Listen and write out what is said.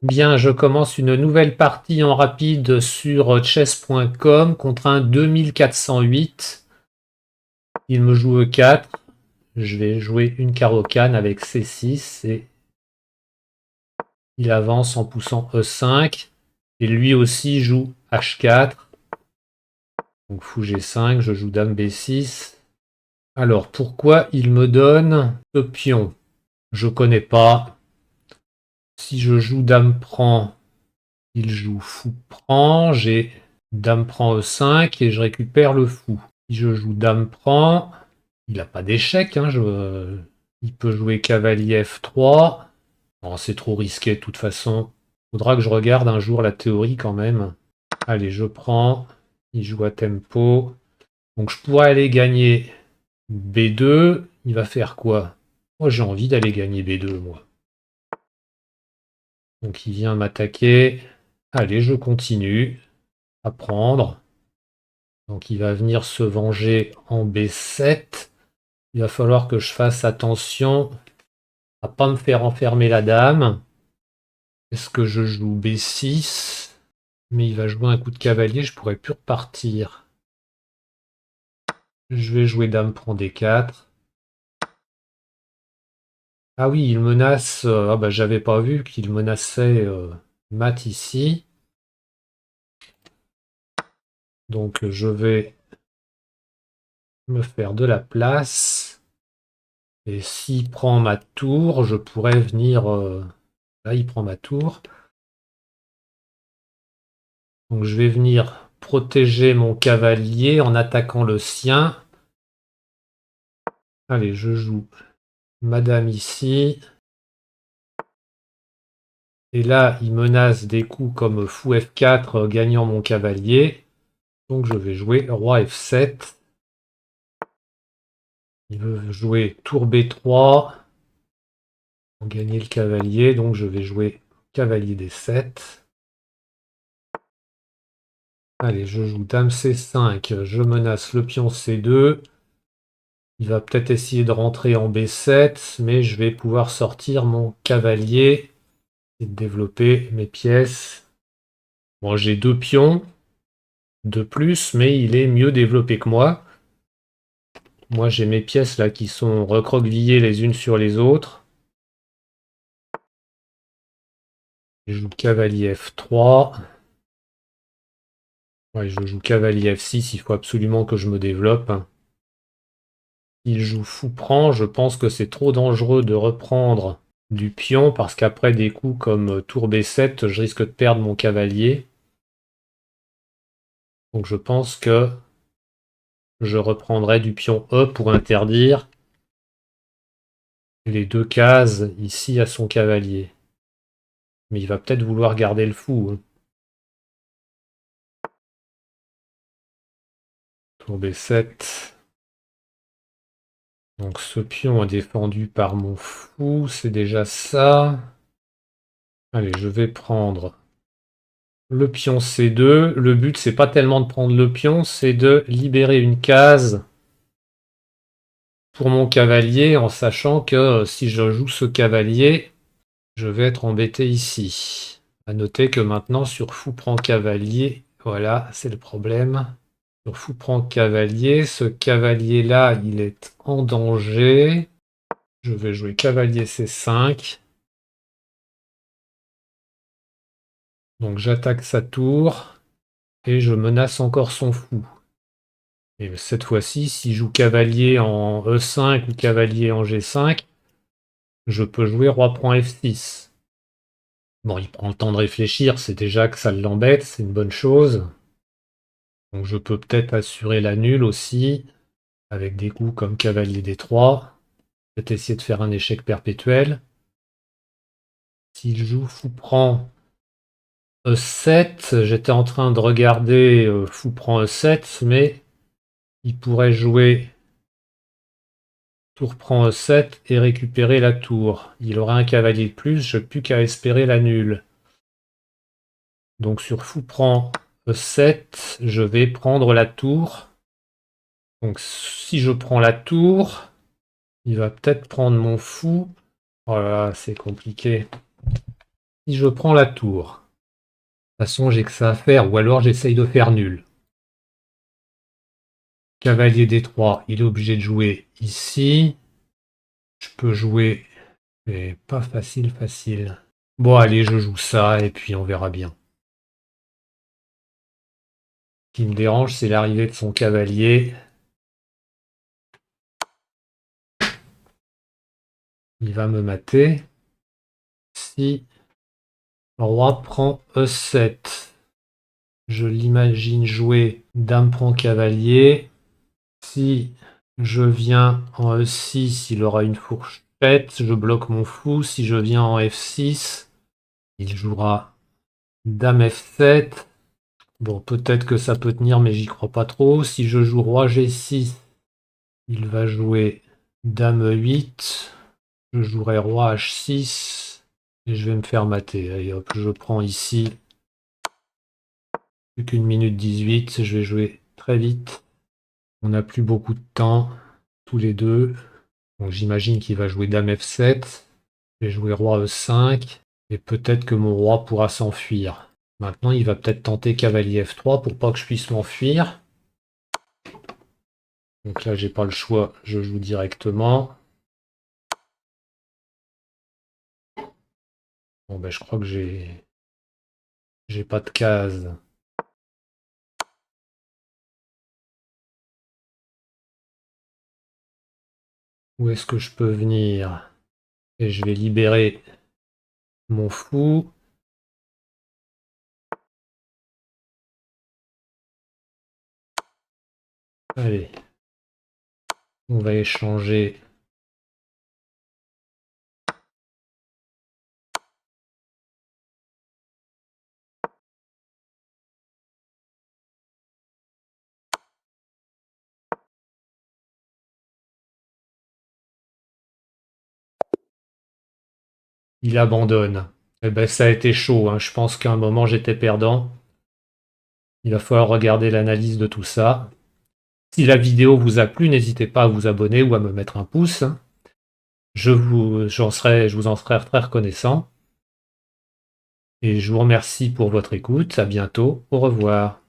Bien, je commence une nouvelle partie en rapide sur chess.com contre un 2408. Il me joue E4. Je vais jouer une carocane avec C6 et il avance en poussant E5. Et lui aussi joue H4. Donc fou G5, je joue Dame B6. Alors pourquoi il me donne ce pion? Je connais pas. Si je joue Dame prend, il joue fou prend. J'ai Dame prend E5 et je récupère le fou. Si je joue Dame prend, il n'a pas d'échec. Hein, il peut jouer cavalier F3. Non, c'est trop risqué de toute façon. Faudra que je regarde un jour la théorie quand même. Allez, je prends. Il joue à tempo. Donc je pourrais aller gagner B2. Il va faire quoi? Moi j'ai envie d'aller gagner B2, moi. Donc il vient m'attaquer. Allez, je continue à prendre. Donc il va venir se venger en B7. Il va falloir que je fasse attention à pas me faire enfermer la dame. Est-ce que je joue B6? Mais il va jouer un coup de cavalier, je pourrais plus repartir. Je vais jouer dame prend D4. Ah oui, il menace. Ah bah j'avais pas vu qu'il menaçait mat ici. Donc je vais me faire de la place. Et s'il prend ma tour, je pourrais venir. Là, il prend ma tour. Donc je vais venir protéger mon cavalier en attaquant le sien. Allez, je joue madame ici. Et là, il menace des coups comme fou F4, gagnant mon cavalier. Donc je vais jouer roi F7. Il veut jouer tour B3 pour gagner le cavalier. Donc je vais jouer cavalier D7. Allez, je joue dame C5. Je menace le pion C2. Il va peut-être essayer de rentrer en B7, mais je vais pouvoir sortir mon cavalier et développer mes pièces. Bon, j'ai deux pions de plus, mais il est mieux développé que moi. Moi, j'ai mes pièces là qui sont recroquevillées les unes sur les autres. Je joue cavalier F3. Ouais, je joue cavalier F6, il faut absolument que je me développe. Il joue fou prend, je pense que c'est trop dangereux de reprendre du pion parce qu'après des coups comme tour B7, je risque de perdre mon cavalier. Donc je pense que je reprendrai du pion E pour interdire les deux cases ici à son cavalier. Mais il va peut-être vouloir garder le fou. Hein. Tour B7. Donc ce pion est défendu par mon fou, c'est déjà ça. Allez, je vais prendre le pion C2. Le but, c'est pas tellement de prendre le pion, c'est de libérer une case pour mon cavalier en sachant que si je joue ce cavalier, je vais être embêté ici. À noter que maintenant sur fou prend cavalier, voilà, c'est le problème. Sur fou prend cavalier, ce cavalier-là, il est en danger. Je vais jouer cavalier C5. Donc j'attaque sa tour et je menace encore son fou. Et cette fois-ci, si je joue cavalier en E5 ou cavalier en G5, je peux jouer roi prend F6. Bon, il prend le temps de réfléchir, c'est déjà que ça l'embête, c'est une bonne chose. Donc je peux peut-être assurer la nulle aussi, avec des coups comme cavalier D3. Peut-être essayer de faire un échec perpétuel. S'il joue fou prend E7, j'étais en train de regarder fou prend E7, mais il pourrait jouer tour prend E7 et récupérer la tour. Il aura un cavalier de plus, je n'ai plus qu'à espérer la nulle. Donc sur fou prend E7, je vais prendre la tour. Donc si je prends la tour, il va peut-être prendre mon fou. Oh là là, c'est compliqué. Si je prends la tour, de toute façon j'ai que ça à faire, ou alors j'essaye de faire nul. Cavalier D3, il est obligé de jouer ici. Je peux jouer, mais pas facile, facile. Bon allez, je joue ça et puis on verra bien. Ce qui me dérange, c'est l'arrivée de son cavalier. Il va me mater. Si roi prend E7, je l'imagine jouer dame prend cavalier. Si je viens en E6, il aura une fourchette, je bloque mon fou. Si je viens en F6, il jouera dame F7. Bon, peut-être que ça peut tenir, mais j'y crois pas trop. Si je joue roi G6, il va jouer dame E8. Je jouerai roi H6 et je vais me faire mater. Allez hop, je prends ici. Plus qu'une minute 18, je vais jouer très vite. On n'a plus beaucoup de temps, tous les deux. Donc j'imagine qu'il va jouer dame F7. Je vais jouer roi E5. Et peut-être que mon roi pourra s'enfuir. Maintenant, il va peut-être tenter cavalier F3 pour pas que je puisse m'enfuir. Donc là, j'ai pas le choix, je joue directement. Bon ben je crois que j'ai pas de case. Où est-ce que je peux venir? Et je vais libérer mon fou. Allez. On va échanger. Il abandonne. Eh ben, ça a été chaud, hein. Je pense qu'à un moment j'étais perdant. Il va falloir regarder l'analyse de tout ça. Si la vidéo vous a plu, n'hésitez pas à vous abonner ou à me mettre un pouce. Je vous en serai très reconnaissant. Et je vous remercie pour votre écoute. À bientôt. Au revoir.